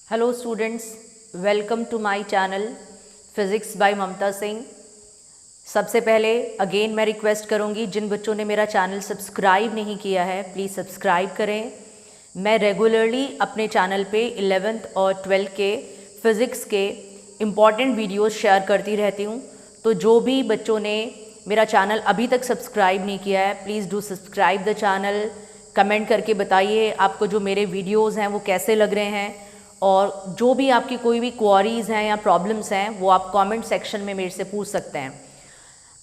Hello students, welcome to my channel physics by Mamta Singh. सबसे पहले again मैं रिक्वेस्ट करूंगी, जिन बच्चों ने मेरा चैनल सब्सक्राइब नहीं किया है प्लीज़ सब्सक्राइब करें। मैं रेगुलरली अपने चैनल पे 11th और 12th के फ़िज़िक्स के इम्पॉर्टेंट वीडियोस शेयर करती रहती हूँ। तो जो भी बच्चों ने मेरा चैनल अभी तक सब्सक्राइब नहीं किया है please do subscribe the channel. Comment करके बताइए आपको जो मेरे वीडियोज़ हैं वो कैसे लग रहे हैं, और जो भी आपकी कोई भी क्वेरीज़ हैं या प्रॉब्लम्स हैं वो आप कमेंट सेक्शन में मेरे से पूछ सकते हैं।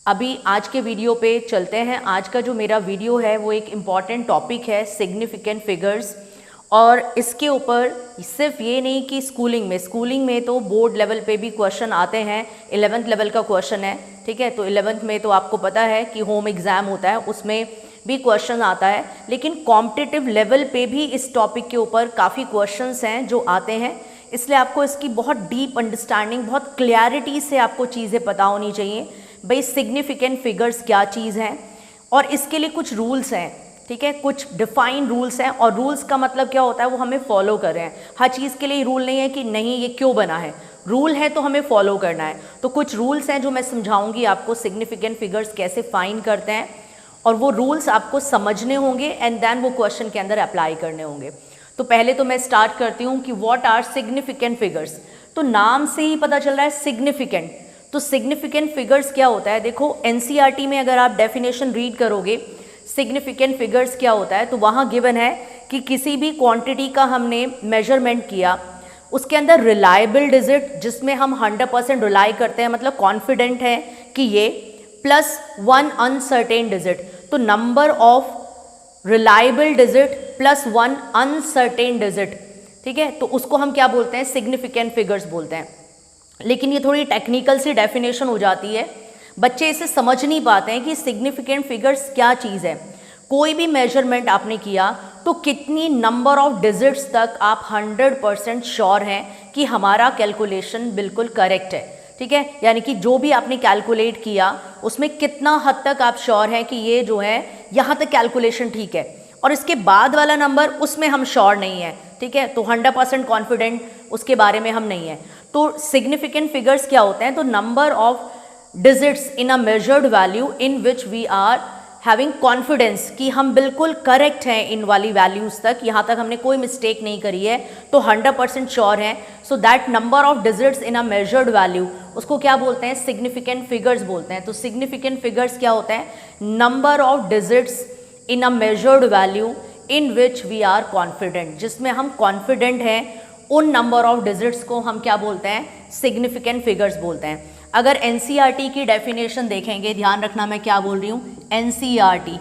अभी आज के वीडियो पे चलते हैं। आज का जो मेरा वीडियो है वो एक इम्पॉर्टेंट टॉपिक है, सिग्निफिकेंट फिगर्स। और इसके ऊपर सिर्फ ये नहीं कि स्कूलिंग में तो बोर्ड लेवल पे भी क्वेश्चन आते हैं। 11th लेवल का क्वेश्चन है, ठीक है। तो 11th में तो आपको पता है कि होम एग्ज़ाम होता है, उसमें भी क्वेश्चन आता है। लेकिन कॉम्पिटिटिव लेवल पे भी इस टॉपिक के ऊपर काफ़ी क्वेश्चंस हैं जो आते हैं, इसलिए आपको इसकी बहुत डीप अंडरस्टैंडिंग, बहुत क्लैरिटी से आपको चीज़ें पता होनी चाहिए। भाई सिग्निफिकेंट फिगर्स क्या चीज़ हैं, और इसके लिए कुछ रूल्स हैं, ठीक है। कुछ डिफाइंड रूल्स हैं, और रूल्स का मतलब क्या होता है वो हमें फॉलो कर रहे हैं। हर चीज़ के लिए रूल नहीं है कि नहीं ये क्यों बना है, रूल है तो हमें फॉलो करना है। तो कुछ रूल्स हैं जो मैं समझाऊंगी आपको, सिग्निफिकेंट फिगर्स कैसे फाइंड करते हैं, और वो रूल्स आपको समझने होंगे एंड देन वो क्वेश्चन के अंदर अप्लाई करने होंगे। तो पहले तो मैं स्टार्ट करती हूँ कि व्हाट आर सिग्निफिकेंट फिगर्स। तो नाम से ही पता चल रहा है सिग्निफिकेंट। तो सिग्निफिकेंट फिगर्स क्या होता है, देखो एनसीईआरटी में अगर आप डेफिनेशन रीड करोगे सिग्निफिकेंट फिगर्स क्या होता है, तो वहाँ गिवन है कि किसी भी क्वांटिटी का हमने मेजरमेंट किया, उसके अंदर रिलायबल डिजिट जिसमें हम 100% रिलाई करते हैं, मतलब कॉन्फिडेंट है कि ये, प्लस 1 अनसर्टेन डिजिट। तो number of reliable digit plus 1 uncertain digit, ठीक है। तो उसको हम क्या बोलते हैं, सिग्निफिकेंट फिगर्स बोलते हैं। लेकिन ये थोड़ी टेक्निकल सी डेफिनेशन हो जाती है, बच्चे इसे समझ नहीं पाते हैं कि सिग्निफिकेंट फिगर्स क्या चीज़ है। कोई भी मेजरमेंट आपने किया तो कितनी नंबर ऑफ डिजिट्स तक आप 100% श्योर हैं कि हमारा कैलकुलेशन बिल्कुल करेक्ट है, ठीक है। यानी कि जो भी आपने कैलकुलेट किया उसमें कितना हद तक आप श्योर हैं कि ये जो है यहाँ तक कैलकुलेशन ठीक है, और इसके बाद वाला नंबर उसमें हम श्योर नहीं है, ठीक है। तो 100% कॉन्फिडेंट उसके बारे में हम नहीं है। तो सिग्निफिकेंट फिगर्स क्या होते हैं, तो number of digits in a measured value in which we are having confidence कि हम बिल्कुल करेक्ट हैं इन वाली वैल्यूज़ तक, यहाँ तक हमने कोई मिस्टेक नहीं करी है, तो 100% श्योर हैं। So that number of digits in a measured value, उसको क्या बोलते हैं, सिग्निफिकेंट फिगर्स बोलते हैं। तो सिग्निफिकेंट फिगर्स क्या होते हैं, number of digits in a measured value in which we are confident, जिसमें हम कॉन्फिडेंट हैं, उन नंबर ऑफ डिजिट्स को हम क्या बोलते हैं, सिग्निफिकेंट फिगर्स बोलते हैं। अगर एनसीईआरटी की डेफिनेशन देखेंगे, ध्यान रखना मैं क्या बोल रही हूँ, एनसीईआरटी।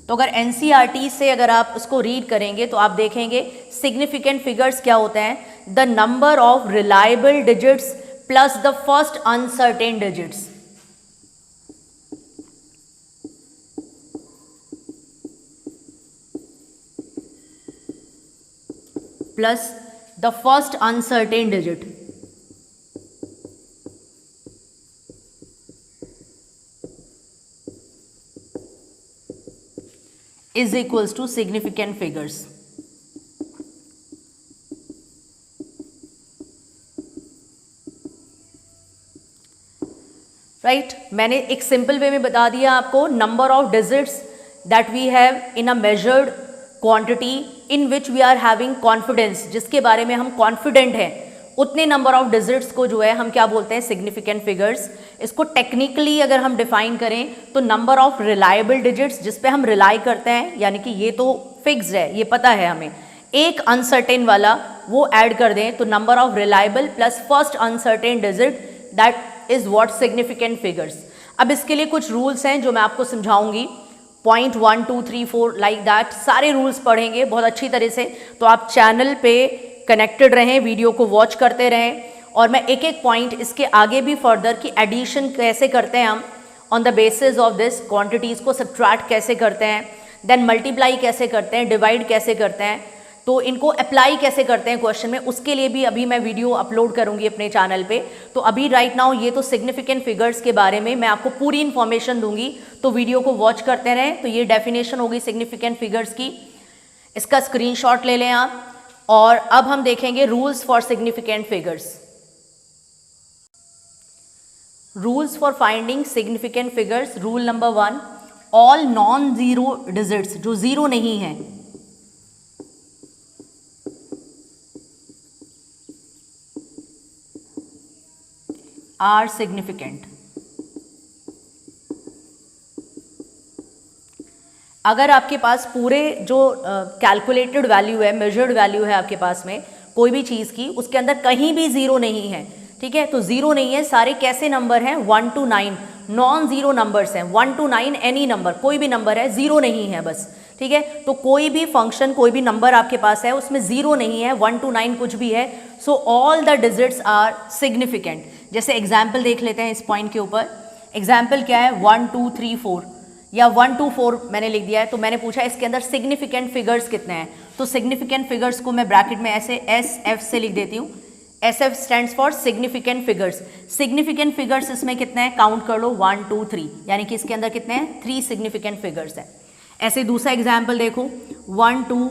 तो अगर एनसीईआरटी से अगर आप उसको रीड करेंगे तो आप देखेंगे सिग्निफिकेंट फिगर्स क्या होते हैं, the number of reliable digits plus the first uncertain digits. Plus the first uncertain digit is equals to significant figures. Right, मैंने एक सिंपल वे में बता दिया आपको, number of digits that we have in a measured quantity in which we are having confidence, जिसके बारे में हम कॉन्फिडेंट हैं, उतने नंबर ऑफ डिजिट्स को जो है हम क्या बोलते हैं, सिग्निफिकेंट फिगर्स। इसको टेक्निकली अगर हम डिफाइन करें तो नंबर ऑफ रिलायबल डिजिट्स, जिस पे हम रिलाई करते हैं, यानी कि ये तो फिक्स्ड है, ये पता है हमें, एक अनसर्टेन वाला वो ऐड कर दें तो number of reliable plus first uncertain digit, that is what significant figures. अब इसके लिए कुछ रूल्स हैं जो मैं आपको समझाऊंगी, पॉइंट 1 2 3 4 लाइक दैट, सारे रूल्स पढ़ेंगे बहुत अच्छी तरह से। तो आप चैनल पे कनेक्टेड रहें, वीडियो को वॉच करते रहें, और मैं एक एक पॉइंट इसके आगे भी फर्दर की एडिशन कैसे करते हैं हम on the basis of this, quantities को सब्ट्रैक्ट कैसे करते हैं, देन मल्टीप्लाई कैसे करते हैं, डिवाइड कैसे करते हैं, तो इनको अप्लाई कैसे करते हैं क्वेश्चन में, उसके लिए भी अभी मैं वीडियो अपलोड करूंगी अपने चैनल पे। तो अभी राइट नाउ ये तो सिग्निफिकेंट फिगर्स के बारे में मैं आपको पूरी इन्फॉर्मेशन दूंगी, तो वीडियो को वॉच करते रहें। तो ये डेफिनेशन होगी सिग्निफिकेंट फिगर्स की, इसका स्क्रीनशॉट ले लें आप, और अब हम देखेंगे rules for significant figures. Rules for finding significant figures. Rule number 1, all non zero digits, जो जीरो नहीं है, आर सिग्निफिकेंट। अगर आपके पास पूरे जो कैलकुलेटेड वैल्यू है, मेजर्ड वैल्यू है आपके पास में कोई भी चीज़ की, उसके अंदर कहीं भी जीरो नहीं है, ठीक है, तो जीरो नहीं है। सारे कैसे नंबर हैं? 1 to 9 नॉन जीरो नंबर्स हैं। 1 to 9 एनी नंबर, कोई भी नंबर है, जीरो नहीं है बस, ठीक है। तो कोई भी फंक्शन, कोई भी नंबर आपके पास है, उसमें जीरो नहीं है, 1 to 9 कुछ भी है, so all the digits are significant. जैसे एग्जाम्पल देख लेते हैं इस पॉइंट के ऊपर। एग्जाम्पल क्या है? 1 2 3 4 या 1 2 4 मैंने लिख दिया है। तो मैंने पूछा इसके अंदर सिग्निफिकेंट फिगर्स कितने हैं, तो सिग्निफिकेंट फिगर्स को मैं ब्रैकेट में ऐसे एस एफ से लिख देती हूँ। S F stands for significant figures. Significant figures इसमें कितने हैं? काउंट कर लो, 1 2 3, यानी कि इसके अंदर कितने हैं? 3 सिग्निफिकेंट फिगर्स हैं। ऐसे दूसरा एग्जाम्पल देखो, 1 2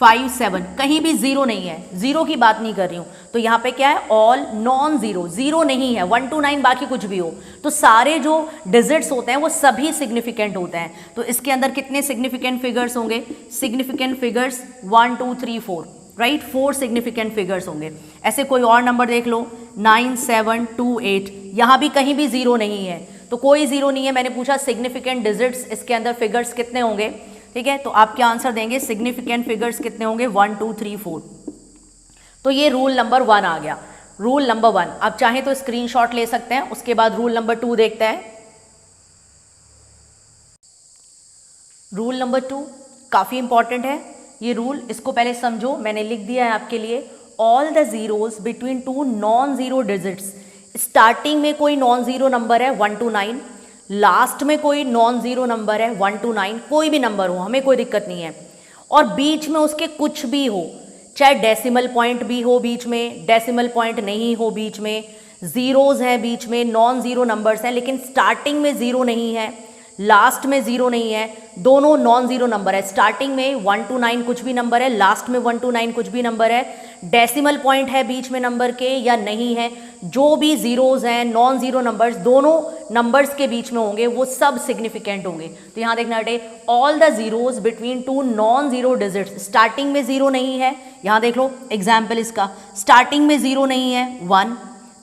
5 7, कहीं भी जीरो नहीं है, जीरो की बात नहीं कर रही हूँ। तो यहाँ पे क्या है? ऑल नॉन जीरो, जीरो नहीं है। 1 to 9 बाकी कुछ भी हो, तो सारे जो डिजिट्स होते हैं वो सभी सिग्निफिकेंट होते हैं। तो इसके अंदर कितने सिग्निफिकेंट फिगर्स होंगे? Significant figures 1 2 3 4, right, 4 significant figures होंगे। ऐसे कोई और नंबर देख लो, 9 7 2 8, यहाँ भी कहीं भी जीरो नहीं है, तो कोई जीरो नहीं है। मैंने पूछा सिग्निफिकेंट डिजिट्स, इसके अंदर फिगर्स कितने होंगे, ठीक है, तो आप क्या आंसर देंगे? सिग्निफिकेंट फिगर्स कितने होंगे? 1 2 3 4। तो ये रूल नंबर 1 आ गया। रूल नंबर 1, आप चाहें तो स्क्रीनशॉट ले सकते हैं। उसके बाद रूल नंबर 2 देखते हैं। रूल नंबर 2 काफ़ी इंपॉर्टेंट है ये रूल, इसको पहले समझो। मैंने लिख दिया है आपके लिए, all the zeros between two non zero digits. Starting में कोई नॉन जीरो नंबर है 1 to 9, लास्ट में कोई नॉन जीरो नंबर है 1 to 9, कोई भी नंबर हो, हमें कोई दिक्कत नहीं है, और बीच में उसके कुछ भी हो, चाहे डेसिमल पॉइंट भी हो बीच में, डेसिमल पॉइंट नहीं हो बीच में, जीरोज है बीच में, नॉन जीरो नंबर्स हैं, लेकिन स्टार्टिंग में जीरो नहीं है, लास्ट में जीरो नहीं है, दोनों नॉन जीरो नंबर है। स्टार्टिंग में 1 to 9 कुछ भी नंबर है, लास्ट में 1 to 9 कुछ भी नंबर है, डेसिमल पॉइंट है बीच में नंबर के या नहीं है, जो भी जीरोज हैं, नॉन जीरो नंबर्स, दोनों नंबर्स के बीच में होंगे, वो सब सिग्निफिकेंट होंगे। तो यहाँ देखना बेटे, all the zeros between two non zero digits. Starting में जीरो नहीं है, यहाँ देख लो एग्जाम्पल इसका, स्टार्टिंग में जीरो नहीं है 1,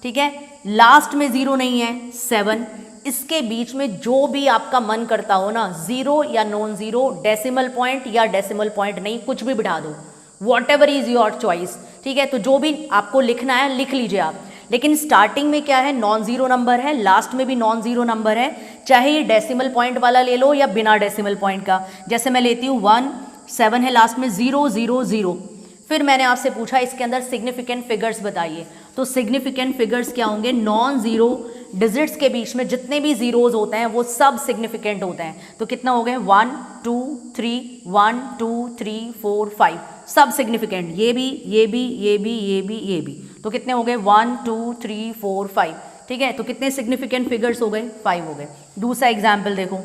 ठीक है, लास्ट में जीरो नहीं है 7, इसके बीच में जो भी आपका मन करता हो ना, जीरो या नॉन जीरो, डेसिमल पॉइंट या डेसिमल पॉइंट नहीं, कुछ भी बिठा दो, what ever is your choice, ठीक है। तो जो भी आपको लिखना है लिख लीजिए आप, लेकिन स्टार्टिंग में क्या है? नॉन जीरो नंबर है, लास्ट में भी नॉन जीरो नंबर है, चाहे ये डेसिमल पॉइंट वाला ले लो या बिना डेसिमल पॉइंट का। जैसे मैं लेती हूँ 1 7 है लास्ट में, 0 0 0। फिर मैंने आपसे पूछा इसके अंदर सिग्निफिकेंट फिगर्स बताइए, तो सिग्निफिकेंट फिगर्स क्या होंगे? नॉन जीरो डिजिट्स के बीच में जितने भी जीरोज होते हैं वो सब सिग्निफिकेंट होते हैं। तो कितना हो गए? 1 2 3, 1 2 3 4 5, सब सिग्निफिकेंट, ये भी ये भी ये भी ये भी ये भी। तो कितने हो गए? 1 2 3 4 5, ठीक है। तो कितने सिग्निफिकेंट फिगर्स हो गए? 5 हो गए। दूसरा एग्जाम्पल देखो,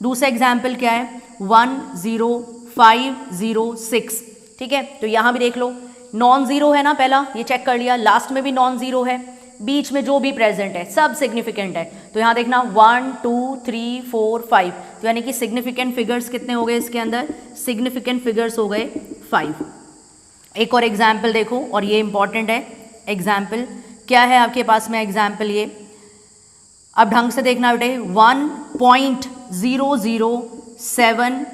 दूसरा एग्जाम्पल क्या है? 1 0 5 0 6, ठीक है। तो यहाँ भी देख लो, नॉन जीरो है ना, पहला ये चेक कर लिया, लास्ट में भी नॉन जीरो है, बीच में जो भी प्रेजेंट है सब सिग्निफिकेंट है। तो यहाँ देखना 1 2 3 4 5, तो यानी कि सिग्निफिकेंट फिगर्स कितने हो गए इसके अंदर? सिग्निफिकेंट फिगर्स हो गए 5। एक और एग्जाम्पल देखो, और ये इंपॉर्टेंट है। एग्जाम्पल क्या है आपके पास में? एग्जाम्पल ये, अब ढंग से देखना बेटे, 1.007,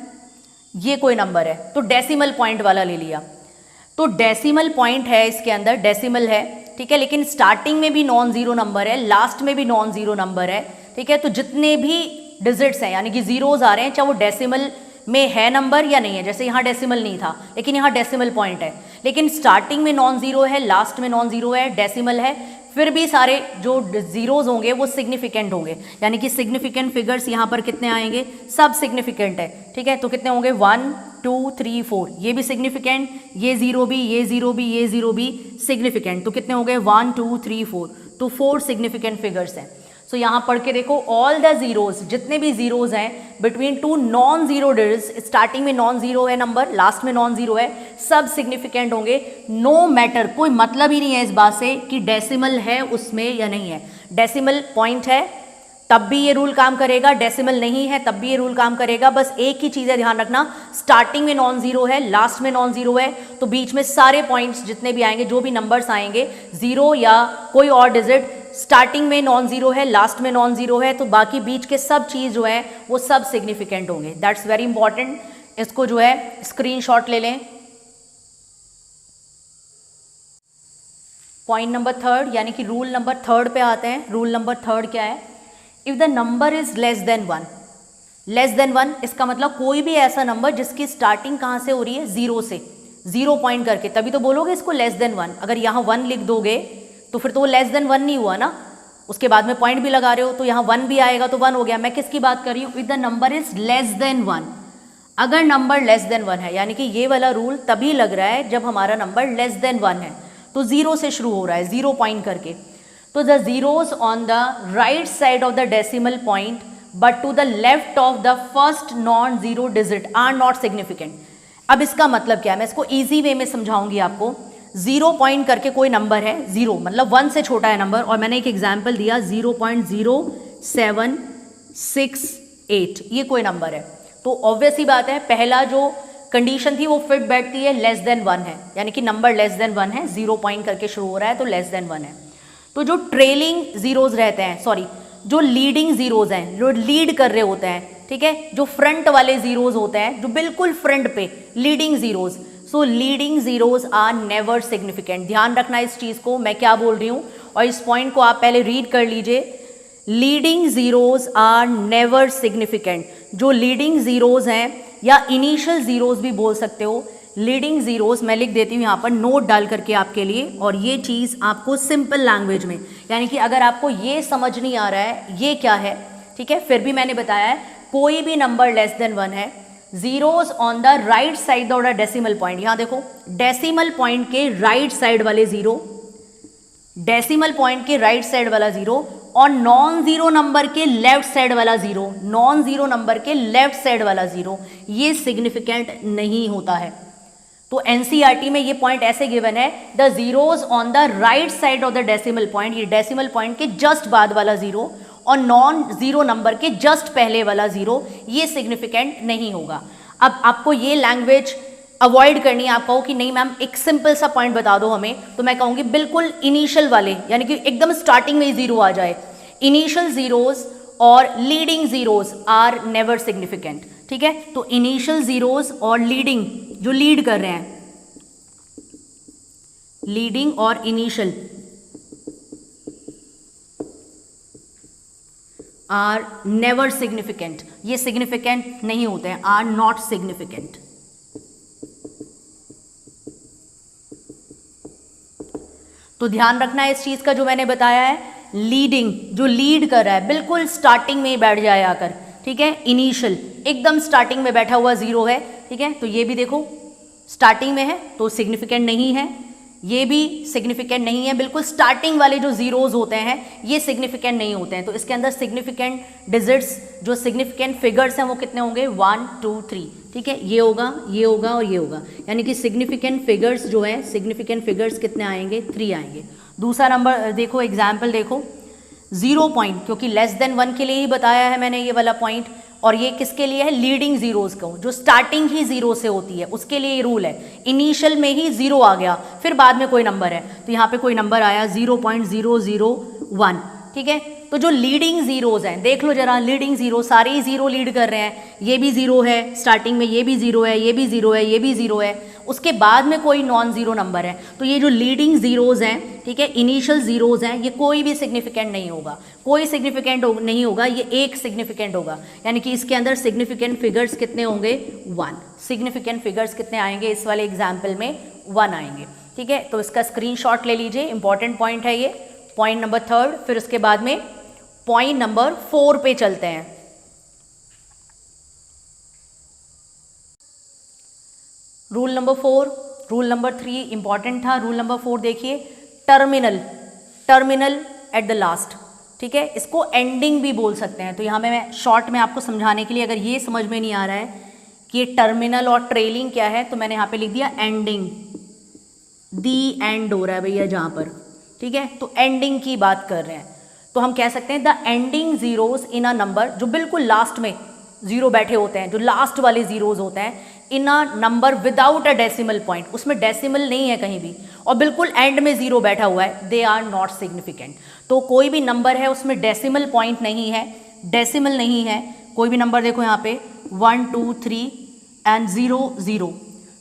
ये कोई नंबर है, तो डेसिमल पॉइंट वाला ले लिया, तो डेसिमल पॉइंट है इसके अंदर, डेसिमल है, ठीक है, लेकिन स्टार्टिंग में भी नॉन जीरो नंबर है, लास्ट में भी नॉन जीरो नंबर है, ठीक है। तो जितने भी डिजिट्स हैं, यानी कि जीरोज आ रहे हैं, चाहे वो डेसिमल में है नंबर या नहीं है, जैसे यहाँ डेसिमल नहीं था लेकिन यहाँ डेसिमल पॉइंट है, लेकिन स्टार्टिंग में नॉन जीरो है, लास्ट में नॉन जीरो है, डेसिमल है, फिर भी सारे जो जीरोज होंगे वो सिग्निफिकेंट होंगे, यानी कि सिग्निफिकेंट फिगर्स यहाँ पर कितने आएंगे? सब सिग्निफिकेंट है, ठीक है। तो कितने होंगे? 1 2 3 4, ये भी सिग्निफिकेंट, ये जीरो भी, ये जीरो भी, ये जीरो भी सिग्निफिकेंट। तो कितने हो गए? 1 2 3 4, तो 4 सिग्निफिकेंट फिगर्स हैं। सो यहाँ पढ़ के देखो, ऑल द जीरोज, जितने भी जीरोज हैं between two non zero digits, starting में नॉन जीरो है नंबर, लास्ट में नॉन जीरो है, सब सिग्निफिकेंट होंगे। नो मैटर, कोई मतलब ही नहीं है इस बात से कि डेसिमल है उसमें या नहीं है। डेसिमल पॉइंट है तब भी ये रूल काम करेगा, डेसिमल नहीं है तब भी ये रूल काम करेगा। बस एक ही चीज़ है ध्यान रखना, स्टार्टिंग में नॉन जीरो है, लास्ट में नॉन जीरो है, तो बीच में सारे पॉइंट्स जितने भी आएंगे, जो भी नंबर्स आएंगे, जीरो या कोई और डिजिट, स्टार्टिंग में नॉन जीरो है, लास्ट में नॉन जीरो है, तो बाकी बीच के सब चीज़ जो है वो सब सिग्निफिकेंट होंगे। दैट्स वेरी इंपॉर्टेंट, इसको जो है स्क्रीनशॉट ले लें। पॉइंट नंबर थर्ड, यानी कि रूल नंबर थर्ड पे आते हैं। रूल नंबर थर्ड क्या है? If the number is less than one, less than one इसका मतलब कोई भी ऐसा नंबर जिसकी स्टार्टिंग कहाँ से हो रही है? जीरो से, जीरो पॉइंट करके, तभी तो बोलोगे इसको लेस देन वन। अगर यहाँ वन लिख दोगे तो फिर तो वो लेस देन वन नहीं हुआ ना, उसके बाद में पॉइंट भी लगा रहे हो तो यहाँ वन भी आएगा तो वन हो गया। मैं किसकी बात कर रही हूँ? If the number is less than one, अगर नंबर लेस देन वन है, यानी कि ये वाला रूल तभी लग रहा है जब हमारा नंबर लेस देन वन है, तो जीरो से शुरू हो रहा है, जीरो पॉइंट करके। तो the zeros on the right side of the decimal point but to the left of the first non-zero digit are not significant। अब इसका मतलब क्या है, मैं इसको इजी वे में समझाऊंगी आपको। जीरो पॉइंट करके कोई नंबर है, जीरो मतलब वन से छोटा है नंबर, और मैंने एक एग्जाम्पल दिया 0.0768, ये कोई नंबर है, तो ऑब्वियस ही बात है पहला जो कंडीशन थी वो फिट बैठती है, लेस देन वन है, यानी कि नंबर लेस देन वन है, जीरो पॉइंट करके शुरू हो रहा है तो लेस देन वन है। तो जो ट्रेलिंग जीरोज रहते हैं, सॉरी जो लीडिंग जीरोज हैं, जो लीड कर रहे होते हैं, ठीक है, जो फ्रंट वाले जीरोज होते हैं, जो बिल्कुल फ्रंट पे leading zeros, so leading zeros are never significant. ध्यान रखना इस चीज को, मैं क्या बोल रही हूँ, और इस पॉइंट को आप पहले रीड कर लीजिए। Leading zeros are never significant. जो लीडिंग जीरोज हैं या इनिशियल जीरोज भी बोल सकते हो, लीडिंग जीरोज मैं लिख देती हूँ यहाँ पर नोट डाल करके आपके लिए, और ये चीज़ आपको सिंपल लैंग्वेज में, यानी कि अगर आपको ये समझ नहीं आ रहा है ये क्या है, ठीक है, फिर भी मैंने बताया है कोई भी नंबर लेस देन वन है, zeros on the right side of the decimal point, यहाँ देखो डेसिमल पॉइंट के राइट साइड वाले जीरो, डेसिमल पॉइंट के राइट साइड वाला जीरो, और नॉन जीरो नंबर के लेफ्ट साइड वाला जीरो, नॉन जीरो नंबर के लेफ्ट साइड वाला जीरो, ये सिग्निफिकेंट नहीं होता है। तो एनसीईआरटी में ये पॉइंट ऐसे गिवन है, the zeros on the right side of the decimal point, ये डेसिमल पॉइंट के जस्ट बाद वाला जीरो और नॉन जीरो नंबर के जस्ट पहले वाला जीरो, ये सिग्निफिकेंट नहीं होगा। अब आपको ये लैंग्वेज अवॉइड करनी है, आप कहो कि नहीं मैम एक सिंपल सा पॉइंट बता दो हमें, तो मैं कहूँगी बिल्कुल इनिशियल वाले, यानी कि एकदम स्टार्टिंग में ही जीरो आ जाए। इनिशियल जीरोज और leading zeros are never significant, ठीक है। तो इनिशियल जीरोज और लीडिंग, जो लीड कर रहे हैं, लीडिंग और इनिशियल आर नेवर सिग्निफिकेंट, ये सिग्निफिकेंट नहीं होते हैं, आर नॉट सिग्निफिकेंट। तो ध्यान रखना है इस चीज का जो मैंने बताया है, लीडिंग जो लीड कर रहा है बिल्कुल स्टार्टिंग में ही बैठ जाए आकर, ठीक है। इनिशियल एकदम स्टार्टिंग में बैठा हुआ जीरो है, ठीक है, तो ये भी देखो स्टार्टिंग में है तो सिग्निफिकेंट नहीं है, ये भी सिग्निफिकेंट नहीं है, बिल्कुल स्टार्टिंग वाले जो जीरोज होते हैं ये सिग्निफिकेंट नहीं होते हैं। तो इसके अंदर सिग्निफिकेंट डिजिट्स, जो सिग्निफिकेंट फिगर्स हैं वो कितने होंगे? 1 2 3, ठीक है, ये होगा, ये होगा और ये होगा, यानी कि सिग्निफिकेंट फिगर्स जो है, सिग्निफिकेंट फिगर्स कितने आएंगे? 3 आएंगे। दूसरा नंबर देखो, एग्जाम्पल देखो, 0 पॉइंट, क्योंकि लेस देन 1 के लिए ही बताया है मैंने ये वाला पॉइंट, और ये किसके लिए है? लीडिंग जीरोज को, जो स्टार्टिंग ही जीरो से होती है उसके लिए ये रूल है। इनिशियल में ही जीरो आ गया, फिर बाद में कोई नंबर है, तो यहाँ पे कोई नंबर आया 0.001, ठीक है। तो जो लीडिंग जीरोज हैं, देख लो जरा, लीडिंग जीरो सारे ही जीरो लीड कर रहे हैं, ये भी जीरो है स्टार्टिंग में, ये भी जीरो है, ये भी जीरो है, ये भी जीरो है, उसके बाद में कोई नॉन जीरो नंबर है, तो ये जो लीडिंग जीरोज हैं, ठीक है, इनिशियल जीरोज हैं, ये कोई भी सिग्निफिकेंट नहीं होगा, कोई सिग्निफिकेंट नहीं होगा, ये एक सिग्निफिकेंट होगा, यानी कि इसके अंदर सिग्निफिकेंट फिगर्स कितने होंगे? 1। सिग्निफिकेंट फिगर्स कितने आएंगे इस वाले एग्जाम्पल में? 1 आएंगे, ठीक है। तो इसका स्क्रीनशॉट ले लीजिए, इंपॉर्टेंट पॉइंट है ये, पॉइंट नंबर 3। फिर उसके बाद में पॉइंट नंबर 4 पे चलते हैं। Rule number 4, rule number 3 important था, रूल नंबर 4 देखिए, terminal, terminal at the last, ठीक है, इसको एंडिंग भी बोल सकते हैं। तो यहाँ मैं शॉर्ट में आपको समझाने के लिए, अगर ये समझ में नहीं आ रहा है कि ये टर्मिनल और ट्रेलिंग क्या है, तो मैंने यहाँ पे लिख दिया एंडिंग, दी एंड हो रहा है भैया जहाँ पर, ठीक है, तो एंडिंग की बात कर रहे हैं। तो हम कह सकते हैं the ending zeros in a number, जो बिल्कुल लास्ट में जीरो बैठे होते हैं, जो लास्ट वाले जीरोज होते हैं, in a number without a decimal point, उसमें डेसिमल नहीं है कहीं भी, और बिल्कुल एंड में जीरो बैठा हुआ है, दे आर नॉट सिग्निफिकेंट। तो कोई भी नंबर है उसमें डेसिमल पॉइंट नहीं है, डेसिमल नहीं है, कोई भी नंबर देखो यहाँ पे 1 2 3 एंड 0 0,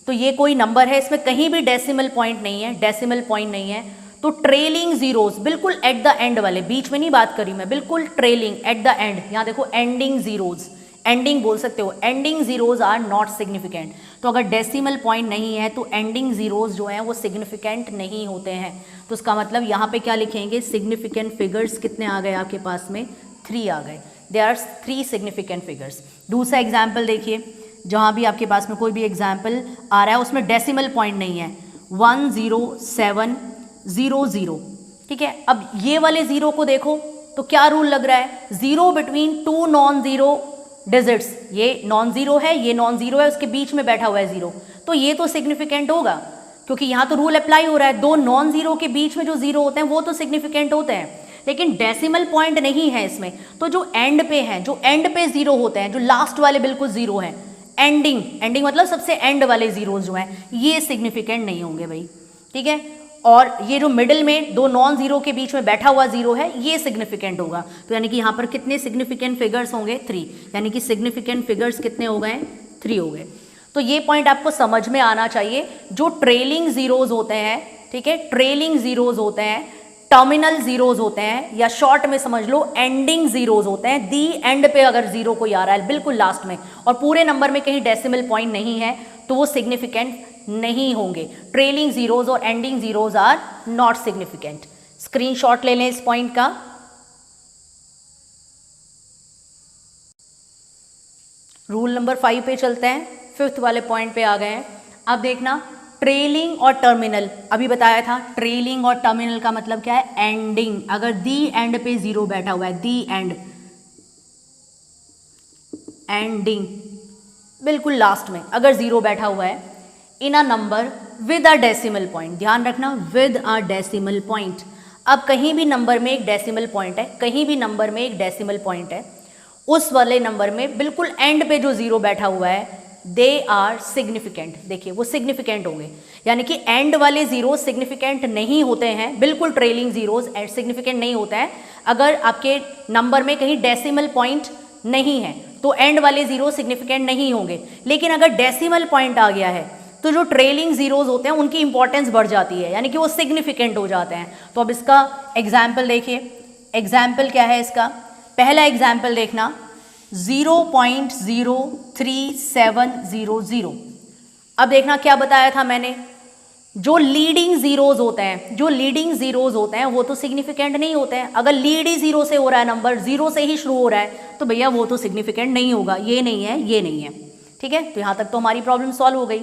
तो ये कोई नंबर है, इसमें कहीं भी डेसिमल पॉइंट नहीं है, डेसिमल पॉइंट नहीं है। तो ट्रेलिंग जीरोज बिल्कुल एट द एंड वाले, बीच में नहीं बात करी मैं, बिल्कुल ट्रेलिंग एट द एंड, यहाँ देखो एंडिंग जीरोज, एंडिंग बोल सकते हो, ending zeros are not significant. तो अगर डेसिमल पॉइंट नहीं है तो एंडिंग जीरोज जो हैं वो सिग्निफिकेंट नहीं होते हैं। तो उसका मतलब यहाँ पे क्या लिखेंगे, सिग्निफिकेंट फिगर्स कितने आ गए आपके पास में, 3 आ गए, दे आर 3 सिग्निफिकेंट फिगर्स। दूसरा एग्जाम्पल देखिए, जहाँ भी आपके पास में कोई भी एग्जाम्पल आ रहा है उसमें डेसिमल पॉइंट नहीं है, 1 0 7 0 0, ठीक है। अब ये वाले जीरो को देखो तो क्या रूल लग रहा है, zero between 2 non zero digits, ये नॉन जीरो है, ये नॉन जीरो है, उसके बीच में बैठा हुआ है जीरो, तो ये तो सिग्निफिकेंट होगा, क्योंकि यहाँ तो रूल अप्लाई हो रहा है, 2 नॉन जीरो के बीच में जो जीरो होते हैं वो तो सिग्निफिकेंट होते हैं, लेकिन डेसिमल पॉइंट नहीं है इसमें। तो जो एंड पे हैं, जो एंड पे जीरो होते हैं, जो लास्ट वाले बिल्कुल जीरो हैं, एंडिंग, एंडिंग मतलब सबसे एंड वाले जीरोज जो हैं, ये सिग्निफिकेंट नहीं होंगे भाई, ठीक है। और ये जो मिडिल में 2 नॉन जीरो के बीच में बैठा हुआ जीरो है, ये सिग्निफिकेंट होगा। तो यानी कि यहाँ पर कितने सिग्निफिकेंट फिगर्स होंगे, 3, यानी कि सिग्निफिकेंट फिगर्स कितने हो गए, 3 हो गए। तो ये पॉइंट आपको समझ में आना चाहिए। जो ट्रेलिंग जीरोज होते हैं, ठीक है, ट्रेलिंग जीरोज होते हैं, टर्मिनल जीरोज होते हैं, या शॉर्ट में समझ लो एंडिंग जीरोज होते हैं। दी एंड पे अगर जीरो कोई आ रहा है बिल्कुल लास्ट में और पूरे नंबर में कहीं डेसिमल पॉइंट नहीं है, तो वो सिग्निफिकेंट नहीं होंगे। ट्रेलिंग जीरोज और ending zeros are not significant. Screenshot ले लें इस पॉइंट का। रूल नंबर 5 पे चलते हैं, 5th वाले पॉइंट पे आ गए हैं। अब देखना, ट्रेलिंग और टर्मिनल, अभी बताया था ट्रेलिंग और टर्मिनल का मतलब क्या है, एंडिंग। अगर दी एंड पे जीरो बैठा हुआ है, दी एंड, एंडिंग बिल्कुल लास्ट में अगर जीरो बैठा हुआ है, in a number with a decimal point, ध्यान रखना विद अ डेसिमल पॉइंट। अब कहीं भी नंबर में एक डेसिमल पॉइंट है, कहीं भी नंबर में एक डेसिमल पॉइंट है, उस वाले नंबर में बिल्कुल एंड पे जो जीरो बैठा हुआ है, दे आर सिग्निफिकेंट। देखिए वो सिग्निफिकेंट होंगे, यानी कि एंड वाले जीरो सिग्निफिकेंट नहीं होते हैं, बिल्कुल ट्रेलिंग जीरोज सिग्निफिकेंट नहीं होता है। अगर आपके नंबर में कहीं डेसिमल पॉइंट नहीं है तो एंड वाले जीरो सिग्निफिकेंट नहीं होंगे। लेकिन अगर डेसिमल पॉइंट आ गया है तो जो ट्रेलिंग जीरोज होते हैं उनकी इंपॉर्टेंस बढ़ जाती है, यानी कि वो सिग्निफिकेंट हो जाते हैं। तो अब इसका एग्जाम्पल देखिए, एग्जाम्पल क्या है इसका, पहला एग्जाम्पल देखना 0.03700। अब देखना क्या बताया था मैंने, जो लीडिंग जीरोज होते हैं, जो लीडिंग जीरोज होते हैं वो तो सिग्निफिकेंट नहीं होते हैं। अगर लीड ही जीरो से हो रहा है, नंबर जीरो से ही शुरू हो रहा है, तो भैया वो तो सिग्निफिकेंट नहीं होगा, ये नहीं है, ये नहीं है, ठीक है। तो यहाँ तक तो हमारी प्रॉब्लम सॉल्व हो गई।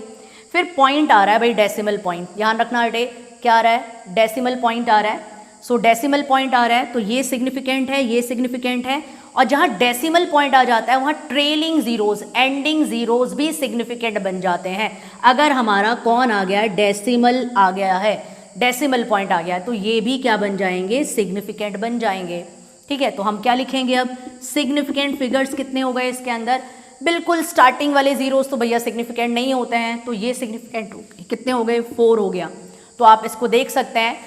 फिर पॉइंट आ रहा है भाई, डेसिमल पॉइंट, ध्यान रखना बेटे, क्या आ रहा है, डेसिमल पॉइंट आ रहा है। सो डेसिमल पॉइंट आ रहा है तो ये सिग्निफिकेंट है, ये सिग्निफिकेंट है। और जहाँ डेसिमल पॉइंट आ जाता है वहाँ ट्रेलिंग जीरोज, एंडिंग जीरोज भी सिग्निफिकेंट बन जाते हैं। अगर हमारा कौन आ गया है, डेसिमल आ गया है, डेसिमल पॉइंट आ गया है, तो ये भी क्या बन जाएंगे, सिग्निफिकेंट बन जाएंगे, ठीक है। तो हम क्या लिखेंगे अब, सिग्निफिकेंट फिगर्स कितने हो गए इसके अंदर, बिल्कुल स्टार्टिंग वाले जीरोज तो भैया सिग्निफिकेंट नहीं होते हैं, तो ये सिग्निफिकेंट कितने हो गए, 4 हो गया। तो आप इसको देख सकते हैं,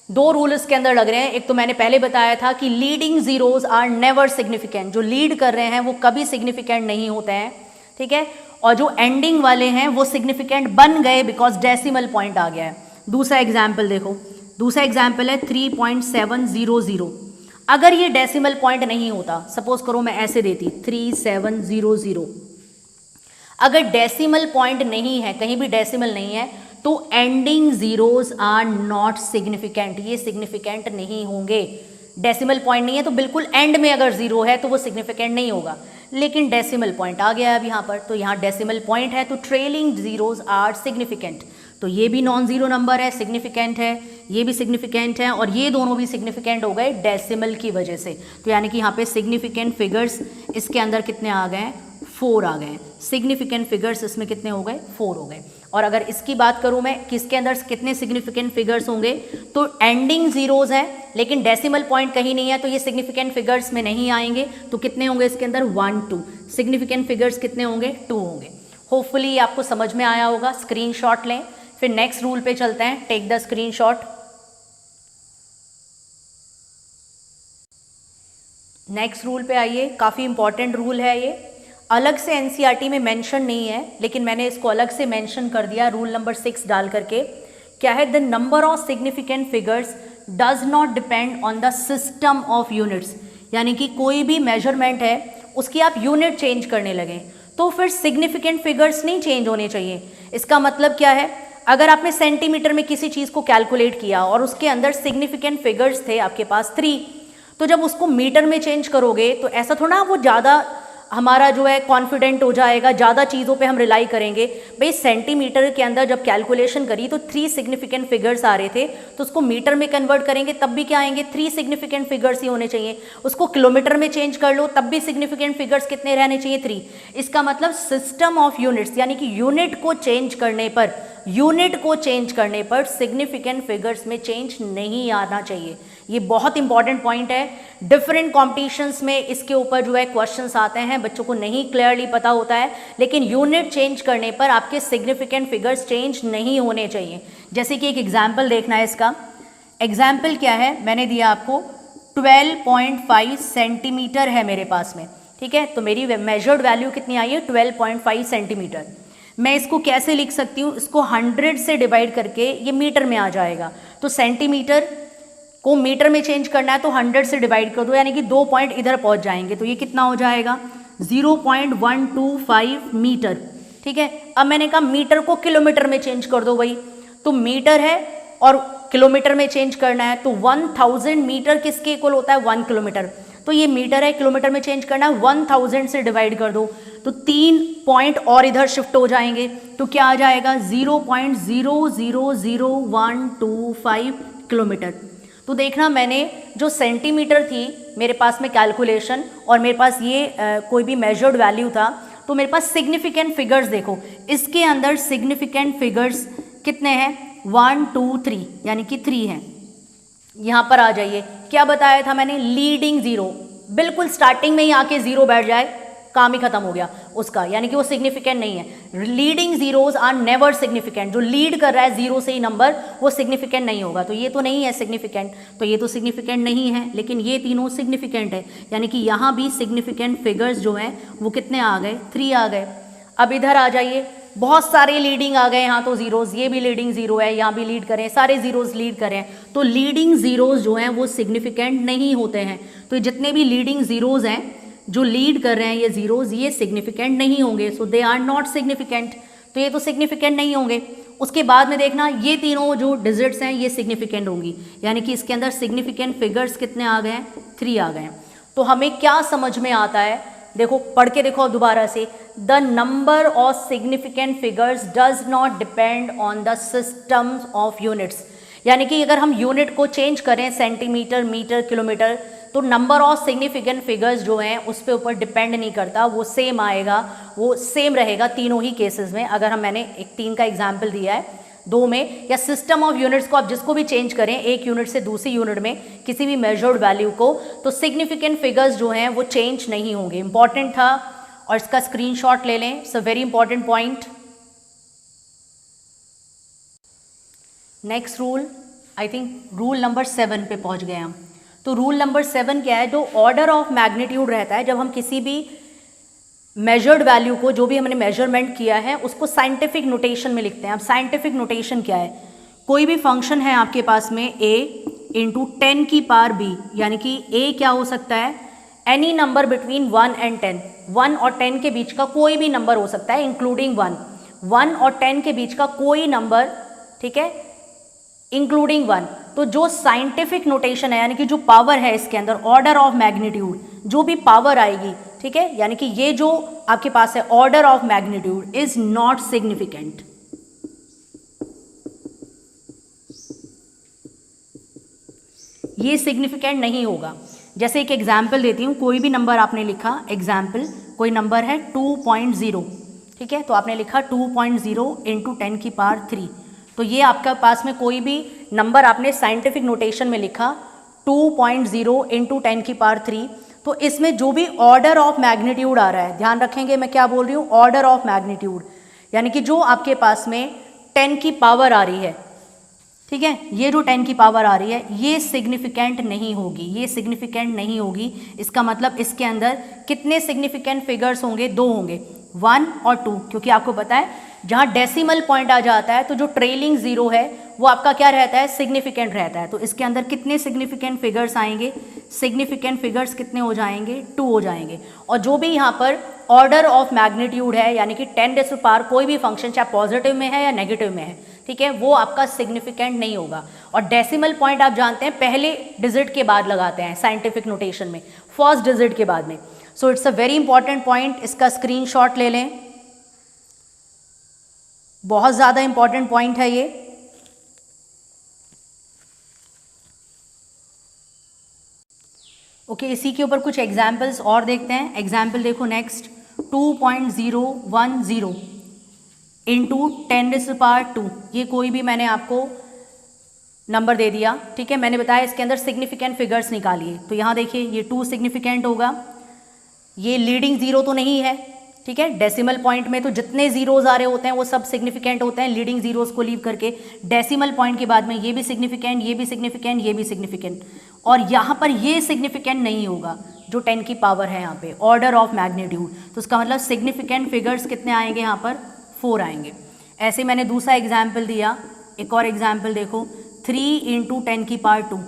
2 रूल इसके अंदर लग रहे हैं। एक तो मैंने पहले बताया था कि leading zeros are never significant, जो लीड कर रहे हैं वो कभी सिग्निफिकेंट नहीं होते हैं, ठीक है। और जो एंडिंग वाले हैं वो सिग्निफिकेंट बन गए बिकॉज डेसिमल पॉइंट आ गया है। दूसरा एग्जाम्पल देखो, दूसरा एग्जाम्पल है 3.700। अगर ये डेसिमल पॉइंट नहीं होता, सपोज करो मैं ऐसे देती 3700, अगर डेसिमल पॉइंट नहीं है, कहीं भी डेसिमल नहीं है, तो ending zeros are not significant, ये सिग्निफिकेंट नहीं होंगे। डेसिमल पॉइंट नहीं है तो बिल्कुल एंड में अगर जीरो है तो वो सिग्निफिकेंट नहीं होगा। लेकिन डेसिमल पॉइंट आ गया अब यहाँ पर, तो यहाँ डेसिमल पॉइंट है तो ट्रेलिंग जीरोज आर सिग्निफिकेंट। तो ये भी नॉन ज़ीरो नंबर है, सिग्निफिकेंट है, ये भी सिग्निफिकेंट है, और ये दोनों भी सिग्निफिकेंट हो गए डेसिमल की वजह से। तो यानी कि यहाँ पे सिग्निफिकेंट फिगर्स इसके अंदर कितने आ गए, 4 आ गए। सिग्निफिकेंट फिगर्स इसमें कितने हो गए, 4 हो गए। और अगर इसकी बात करूँ मैं कि इसके अंदर कितने सिग्निफिकेंट फिगर्स होंगे, तो एंडिंग जीरोज हैं लेकिन डेसिमल पॉइंट कहीं नहीं है, तो ये सिग्निफिकेंट फिगर्स में नहीं आएंगे। तो कितने होंगे इसके अंदर, 1 2। सिग्निफिकेंट फिगर्स कितने होंगे, 2 होंगे। होपफुली आपको समझ में आया होगा। स्क्रीनशॉट लें, फिर नेक्स्ट रूल पे चलते हैं। Take the screenshot. Next rule पे आइए, काफ़ी इंपॉर्टेंट रूल है ये, अलग से एनसीईआरटी में मेंशन नहीं है लेकिन मैंने इसको अलग से मेंशन कर दिया रूल नंबर 6 डाल करके। क्या है, the number of significant figures does not depend on the system of units. यानी कि कोई भी मेजरमेंट है उसकी आप यूनिट चेंज करने लगे तो फिर सिग्निफिकेंट फिगर्स नहीं चेंज होने चाहिए। इसका मतलब क्या है, अगर आपने सेंटीमीटर में किसी चीज़ को कैलकुलेट किया और उसके अंदर सिग्निफिकेंट फिगर्स थे आपके पास 3, तो जब उसको मीटर में चेंज करोगे तो ऐसा थोड़ा वो ज़्यादा हमारा जो है कॉन्फिडेंट हो जाएगा, ज़्यादा चीज़ों पे हम रिलाई करेंगे। भाई सेंटीमीटर के अंदर जब कैलकुलेशन करी तो 3 सिग्निफिकेंट फिगर्स आ रहे थे, तो उसको मीटर में कन्वर्ट करेंगे तब भी क्या आएंगे, 3 सिग्निफिकेंट फिगर्स ही होने चाहिए। उसको किलोमीटर में चेंज कर लो तब भी सिग्निफिकेंट फिगर्स कितने रहने चाहिए, 3। इसका मतलब सिस्टम ऑफ यूनिट्स यानी कि यूनिट को चेंज करने पर सिग्निफिकेंट फिगर्स में चेंज नहीं आना चाहिए। ये बहुत इंपॉर्टेंट पॉइंट है। डिफरेंट कॉम्पिटिशन्स में इसके ऊपर जो है क्वेश्चंस आते हैं, बच्चों को नहीं क्लियरली पता होता है, लेकिन यूनिट चेंज करने पर आपके सिग्निफिकेंट फिगर्स चेंज नहीं होने चाहिए। जैसे कि एक एग्जाम्पल देखना है इसका। एग्जाम्पल क्या है, मैंने दिया आपको 12.5 सेंटीमीटर है मेरे पास में, ठीक है। तो मेरी मेजर्ड वैल्यू कितनी आई है, 12.5 सेंटीमीटर। मैं इसको कैसे लिख सकती हूँ, इसको 100 से डिवाइड करके ये मीटर में आ जाएगा। तो सेंटीमीटर को मीटर में चेंज करना है तो 100 से डिवाइड कर दो, यानी कि 2 पॉइंट इधर पहुंच जाएंगे, तो ये कितना हो जाएगा, 0.125 मीटर, ठीक है। अब मैंने कहा मीटर को किलोमीटर में चेंज कर दो भाई, तो मीटर है और किलोमीटर में चेंज करना है, तो 1000 मीटर किसके इक्वल होता है, 1 किलोमीटर। तो ये मीटर है, किलोमीटर में चेंज करना है, 1000 से डिवाइड कर दो, तो 3 पॉइंट और इधर शिफ्ट हो जाएंगे, तो क्या आ जाएगा, 0.000125 किलोमीटर। तो देखना, मैंने जो सेंटीमीटर थी मेरे पास में कैलकुलेशन और मेरे पास ये कोई भी मेजर्ड वैल्यू था, तो मेरे पास सिग्निफिकेंट फिगर्स देखो, इसके अंदर सिग्निफिकेंट फिगर्स कितने हैं, 1 2 3, यानी कि 3 हैं। यहाँ पर आ जाइए, क्या बताया था मैंने, लीडिंग जीरो, बिल्कुल स्टार्टिंग में ही आके जीरो बैठ जाए, काम ही खत्म हो गया उसका, यानी कि वो सिग्निफिकेंट नहीं है। Leading zeros are never significant, जो लीड कर रहा है जीरो से ही नंबर, वो सिग्निफिकेंट नहीं होगा। तो ये तो नहीं है सिग्निफिकेंट, तो ये तो सिग्निफिकेंट नहीं है, लेकिन ये तीनों सिग्निफिकेंट है, यानी कि यहाँ भी सिग्निफिकेंट फिगर्स जो हैं वो कितने आ गए, 3 आ गए। अब इधर आ जाइए, बहुत सारे लीडिंग आ गए यहाँ, तो जीरोज, ये भी लीडिंग जीरो है, यहाँ भी लीड करें, सारे जीरोज लीड करें, तो लीडिंग जीरोज जो हैं वो सिग्निफिकेंट नहीं होते हैं। तो जितने भी लीडिंग जीरोज हैं जो लीड कर रहे हैं ये जीरोज, ये सिग्निफिकेंट नहीं होंगे, सो दे आर नॉट सिग्निफिकेंट, तो ये तो सिग्निफिकेंट नहीं होंगे। उसके बाद में देखना, ये तीनों जो डिजिट्स हैं ये सिग्निफिकेंट होंगी, यानी कि इसके अंदर सिग्निफिकेंट फिगर्स कितने आ गए हैं, 3 आ गए हैं। तो हमें क्या समझ में आता है, देखो पढ़ के देखो दोबारा से, the number of significant figures does not depend on the systems of units. यानी कि अगर हम यूनिट को चेंज करें, सेंटीमीटर, मीटर, किलोमीटर, तो नंबर ऑफ सिग्निफिकेंट फिगर्स जो हैं उस पे ऊपर डिपेंड नहीं करता, वो सेम आएगा, वो सेम रहेगा तीनों ही केसेस में। अगर मैंने एक 3 का एग्जाम्पल दिया है, 2 में, या सिस्टम ऑफ यूनिट्स को आप जिसको भी चेंज करें एक यूनिट से दूसरी यूनिट में किसी भी मेजर्ड वैल्यू को, तो सिग्निफिकेंट फिगर्स जो हैं वो चेंज नहीं होंगे। इंपॉर्टेंट था और इसका स्क्रीनशॉट ले लें, it's a very important point. Next rule, I think rule number 7 पे पहुंच गए हम। तो रूल नंबर 7 क्या है, जो ऑर्डर ऑफ मैग्नीट्यूड रहता है, जब हम किसी भी मेजर्ड वैल्यू को, जो भी हमने मेजरमेंट किया है, उसको साइंटिफिक नोटेशन में लिखते हैं। अब साइंटिफिक नोटेशन क्या है, कोई भी फंक्शन है आपके पास में a इंटू 10 की पावर b, यानी कि a क्या हो सकता है, एनी नंबर बिटवीन 1 एंड 10, 1 और 10 के बीच का कोई भी नंबर हो सकता है, इंक्लूडिंग 1 और 10 के बीच का कोई नंबर, ठीक है, इंक्लूडिंग 1। तो जो साइंटिफिक नोटेशन है, यानी कि जो पावर है इसके अंदर, ऑर्डर ऑफ मैग्नीट्यूड, जो भी पावर आएगी, ठीक है, यानी कि ये जो आपके पास है order of magnitude is not significant, ये सिग्निफिकेंट नहीं होगा। जैसे एक एग्जाम्पल देती हूँ, कोई भी नंबर आपने लिखा, एग्जाम्पल कोई नंबर है 2.0, ठीक है, तो आपने लिखा 2.0 × 10⁻³ तो ये आपके पास में कोई भी नंबर आपने साइंटिफिक नोटेशन में लिखा 2.0 × 10⁻³ तो इसमें जो भी ऑर्डर ऑफ मैग्नीट्यूड आ रहा है, ध्यान रखेंगे मैं क्या बोल रही हूँ, ऑर्डर ऑफ मैग्नीट्यूड, यानी कि जो आपके पास में 10 की पावर आ रही है, ठीक है, ये जो 10 की पावर आ रही है ये सिग्निफिकेंट नहीं होगी, ये सिग्निफिकेंट नहीं होगी। इसका मतलब इसके अंदर कितने सिग्निफिकेंट फिगर्स होंगे, 2 होंगे, 1 और 2, क्योंकि आपको पता है जहाँ डेसिमल पॉइंट आ जाता है तो जो ट्रेलिंग जीरो है वो आपका क्या रहता है, सिग्निफिकेंट रहता है। तो इसके अंदर कितने सिग्निफिकेंट फिगर्स आएंगे, सिग्निफिकेंट फिगर्स कितने हो जाएंगे, 2 हो जाएंगे। और जो भी यहाँ पर ऑर्डर ऑफ मैग्नीट्यूड है, यानी कि 10⁻⁴ कोई भी फंक्शन चाहे पॉजिटिव में है या नेगेटिव में है, ठीक है, वो आपका सिग्निफिकेंट नहीं होगा। और डेसिमल पॉइंट आप जानते हैं पहले डिजिट के बाद लगाते हैं साइंटिफिक नोटेशन में, फर्स्ट डिजिट के बाद में। So it's a very important point, इसका स्क्रीनशॉट ले लें, बहुत ज़्यादा इंपॉर्टेंट पॉइंट है ये। ओके, इसी के ऊपर कुछ एग्जाम्पल्स और देखते हैं। एग्जाम्पल देखो नेक्स्ट, 2.010 × 10⁻², ये कोई भी मैंने आपको नंबर दे दिया, ठीक है, मैंने बताया इसके अंदर सिग्निफिकेंट फिगर्स निकालिए। तो यहाँ देखिए ये 2 सिग्निफिकेंट होगा, ये लीडिंग जीरो तो नहीं है, ठीक है, डेसिमल पॉइंट में तो जितने जीरोज आ रहे होते हैं वो सब सिग्निफिकेंट होते हैं, लीडिंग जीरोज को लीव करके। डेसिमल पॉइंट के बाद में ये भी सिग्निफिकेंट, ये भी सिग्निफिकेंट, ये भी सिग्निफिकेंट, और यहाँ पर ये सिग्निफिकेंट नहीं होगा जो 10 की पावर है यहाँ पे, ऑर्डर ऑफ मैग्नीट्यूड। तो उसका मतलब सिग्निफिकेंट फिगर्स कितने आएंगे यहाँ पर, 4 आएंगे। ऐसे मैंने दूसरा एग्जाम्पल दिया, एक और एग्जाम्पल देखो, 3 × 10⁻²,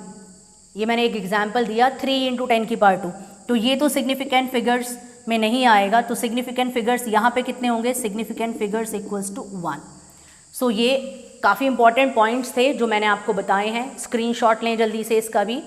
ये मैंने एक एग्जाम्पल दिया 3 × 10⁻², तो ये तो सिग्निफिकेंट फिगर्स में नहीं आएगा। तो सिग्निफिकेंट फिगर्स यहाँ पे कितने होंगे, सिग्निफिकेंट फिगर्स = 1। सो ये काफ़ी इंपॉर्टेंट पॉइंट्स थे जो मैंने आपको बताए हैं। स्क्रीनशॉट लें जल्दी से इसका भी।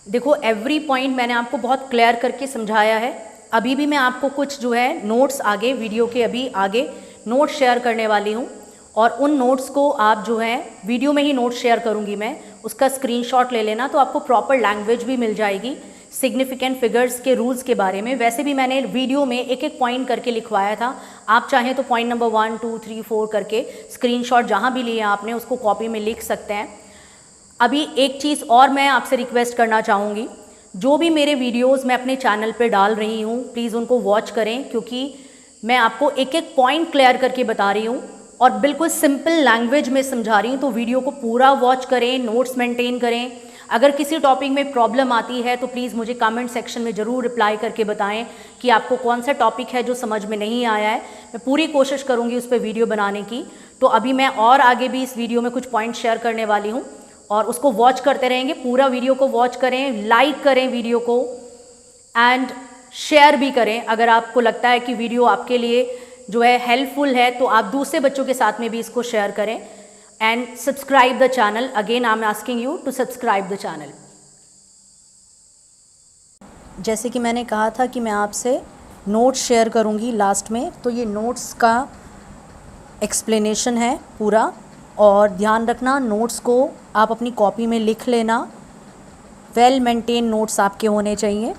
देखो एवरी पॉइंट मैंने आपको बहुत क्लियर करके समझाया है। अभी भी मैं आपको कुछ जो है नोट्स आगे वीडियो के अभी आगे नोट्स शेयर करने वाली हूँ, और उन नोट्स को आप जो है वीडियो में ही नोट्स शेयर करूँगी मैं, उसका स्क्रीनशॉट ले लेना, तो आपको प्रॉपर लैंग्वेज भी मिल जाएगी सिग्निफिकेंट फिगर्स के रूल्स के बारे में। वैसे भी मैंने वीडियो में एक एक पॉइंट करके लिखवाया था, आप चाहें तो पॉइंट नंबर 1 2 3 4 करके स्क्रीनशॉट जहाँ भी लिए आपने उसको कॉपी में लिख सकते हैं। अभी एक चीज़ और मैं आपसे रिक्वेस्ट करना चाहूँगी, जो भी मेरे वीडियोस मैं अपने चैनल पे डाल रही हूँ प्लीज़ उनको वॉच करें, क्योंकि मैं आपको एक एक पॉइंट क्लियर करके बता रही हूँ और बिल्कुल सिंपल लैंग्वेज में समझा रही हूँ। तो वीडियो को पूरा वॉच करें, नोट्स मेंटेन करें। अगर किसी टॉपिक में प्रॉब्लम आती है तो प्लीज़ मुझे कमेंट सेक्शन में ज़रूर रिप्लाई करके बताएं कि आपको कौन सा टॉपिक है जो समझ में नहीं आया है। मैं पूरी कोशिश करूँगी उस पर वीडियो बनाने की। तो अभी मैं और आगे भी इस वीडियो में कुछ पॉइंट शेयर करने वाली हूँ और उसको वॉच करते रहेंगे। पूरा वीडियो को वॉच करें, लाइक करें वीडियो को एंड शेयर भी करें। अगर आपको लगता है कि वीडियो आपके लिए जो है हेल्पफुल है तो आप दूसरे बच्चों के साथ में भी इसको शेयर करें। And subscribe the channel, again I am asking you to subscribe the channel. जैसे कि मैंने कहा था कि मैं आपसे नोट्स शेयर करूंगी लास्ट में, तो ये नोट्स का एक्सप्लेनेशन है पूरा, और ध्यान रखना नोट्स को आप अपनी कॉपी में लिख लेना। वेल मेंटेन नोट्स आपके होने चाहिए।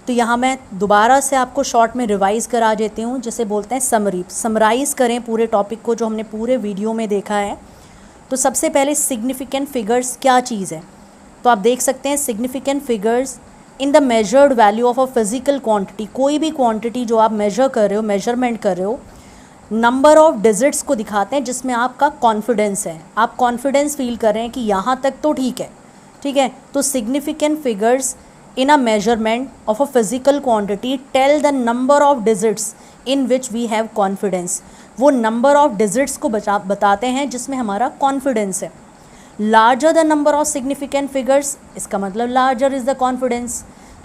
तो यहाँ मैं दोबारा से आपको शॉर्ट में रिवाइज़ करा देती हूँ, जिसे बोलते हैं समरी। समराइज़ करें पूरे टॉपिक को जो हमने पूरे वीडियो में देखा है। तो सबसे पहले सिग्निफिकेंट फिगर्स क्या चीज़ है, तो आप देख सकते हैं significant figures in the measured value of a physical quantity. कोई भी क्वांटिटी जो आप मेजर कर रहे हो, मेजरमेंट कर रहे हो, नंबर ऑफ डिजिट्स को दिखाते हैं जिसमें आपका कॉन्फिडेंस है, आप कॉन्फिडेंस फील कर रहे हैं कि यहाँ तक तो ठीक है, ठीक है। तो significant figures in a measurement of a physical quantity tell the number of digits in which we have confidence। वो number of digits को बताते हैं जिसमें हमारा confidence है। larger the number of significant figures, इसका मतलब larger is the confidence,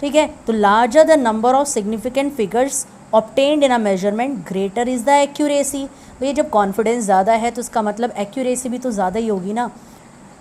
ठीक है। तो larger the number of significant figures obtained in a measurement greater is the accuracy। भैया जब confidence ज़्यादा है तो इसका मतलब accuracy भी तो ज़्यादा ही होगी ना।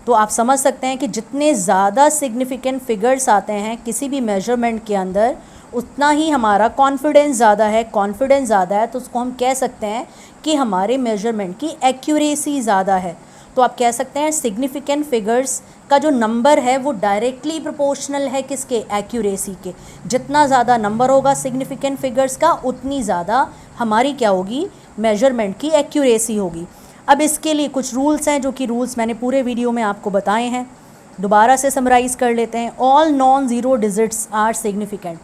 तो आप समझ सकते हैं कि जितने ज़्यादा सिग्निफिकेंट फिगर्स आते हैं किसी भी मेजरमेंट के अंदर, उतना ही हमारा कॉन्फिडेंस ज़्यादा है। कॉन्फिडेंस ज़्यादा है तो उसको हम कह सकते हैं कि हमारे मेजरमेंट की एक्यूरेसी ज़्यादा है। तो आप कह सकते हैं सिग्निफिकेंट फिगर्स का जो नंबर है वो डायरेक्टली प्रोपोर्शनल है किसके, एक्यूरेसी के। जितना ज़्यादा नंबर होगा सिग्निफिकेंट फिगर्स का, उतनी ज़्यादा हमारी क्या होगी, मेजरमेंट की एक्यूरेसी होगी। अब इसके लिए कुछ रूल्स हैं, जो कि रूल्स मैंने पूरे वीडियो में आपको बताए हैं। दोबारा से समराइज़ कर लेते हैं। All non zero digits are significant.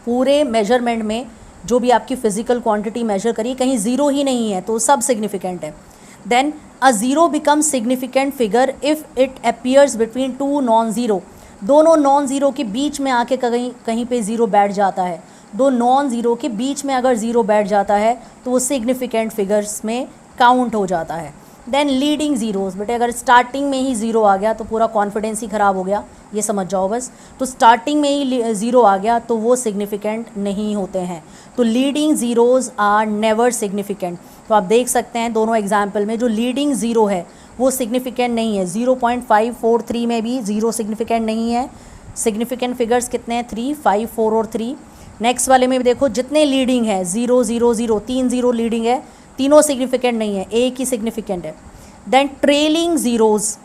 पूरे मेजरमेंट में जो भी आपकी फ़िज़िकल क्वांटिटी मेजर करिए, कहीं ज़ीरो ही नहीं है तो सब सिग्निफिकेंट है। Then a zero become significant figure if it appears between two non zero. दोनों नॉन ज़ीरो के बीच में आके कहीं कहीं पे ज़ीरो बैठ जाता है। दो नॉन ज़ीरो के बीच में अगर ज़ीरो बैठ जाता है तो वो सिग्निफिकेंट फिगर्स में काउंट हो जाता है। देन लीडिंग ज़ीरोज़, बेटे अगर स्टार्टिंग में ही ज़ीरो आ गया तो पूरा कॉन्फिडेंस ही ख़राब हो गया, ये समझ जाओ बस। तो स्टार्टिंग में ही ज़ीरो आ गया तो वो सिग्निफिकेंट नहीं होते हैं। तो leading zeros are never significant. तो आप देख सकते हैं दोनों एग्जाम्पल में जो लीडिंग ज़ीरो है वो सिग्निफिकेंट नहीं है। 0.543 में भी ज़ीरो सिग्निफिकेंट नहीं है। सिग्निफिकेंट फिगर्स कितने हैं, 3, 5, 4 और 3। नेक्स्ट वाले में भी देखो जितने लीडिंग है 0, 0, 0, 3 ज़ीरो लीडिंग है, तीनों सिग्निफिकेंट नहीं है, एक ही सिग्निफिकेंट है। Then trailing zeros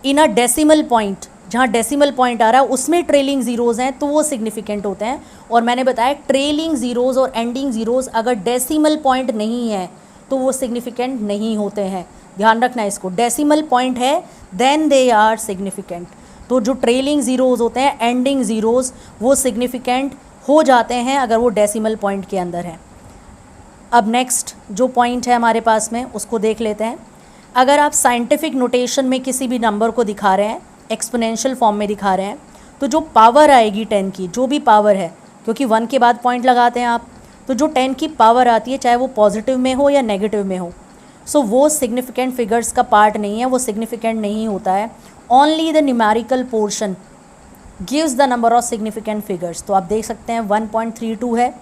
in a decimal point, जहाँ डेसिमल पॉइंट आ रहा है उसमें ट्रेलिंग ज़ीरोज़ हैं तो वो सिग्निफिकेंट होते हैं। और मैंने बताया ट्रेलिंग ज़ीरोज़ और एंडिंग ज़ीरोज़ अगर डेसिमल पॉइंट नहीं है तो वो सिग्निफिकेंट नहीं होते हैं। ध्यान रखना इसको, डेसिमल पॉइंट है देन दे आर सिग्निफिकेंट। तो जो ट्रेलिंग ज़ीरोज़ होते हैं, एंडिंग ज़ीरोज़, वो सिग्निफिकेंट हो जाते हैं अगर वो डेसिमल पॉइंट के अंदर है। अब नेक्स्ट जो पॉइंट है हमारे पास में उसको देख लेते हैं। अगर आप साइंटिफिक नोटेशन में किसी भी नंबर को दिखा रहे हैं, एक्सपोनेंशियल फॉर्म में दिखा रहे हैं, तो जो पावर आएगी 10 की, जो भी पावर है, क्योंकि 1 के बाद पॉइंट लगाते हैं आप, तो जो 10 की पावर आती है चाहे वो पॉजिटिव में हो या नेगेटिव में हो, सो वो सिग्निफिकेंट फिगर्स का पार्ट नहीं है, वो सिग्निफिकेंट नहीं होता है। Only the numerical portion gives the number of significant figures. तो आप देख सकते हैं 1.32 है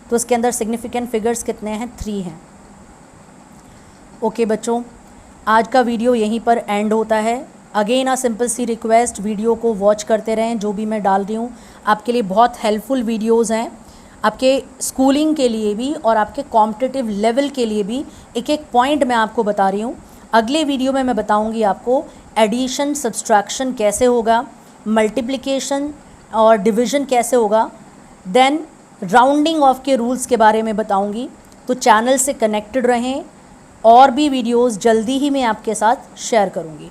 तो उसके अंदर सिग्निफिकेंट फिगर्स कितने हैं, 3 हैं। ओके बच्चों, आज का वीडियो यहीं पर एंड होता है। अगेन अ सिंपल सी रिक्वेस्ट, वीडियो को वॉच करते रहें, जो भी मैं डाल रही हूँ आपके लिए बहुत हेल्पफुल वीडियोज़ हैं, आपके स्कूलिंग के लिए भी और आपके कॉम्पिटिटिव लेवल के लिए भी। एक एक पॉइंट मैं आपको बता रही हूँ। अगले वीडियो में मैं बताऊँगी आपको एडिशन सब्सट्रैक्शन कैसे होगा, मल्टीप्लिकेशन और डिवीज़न कैसे होगा, देन राउंडिंग ऑफ के रूल्स के बारे में बताऊंगी। तो चैनल से कनेक्टेड रहें, और भी वीडियोस जल्दी ही मैं आपके साथ शेयर करूंगी।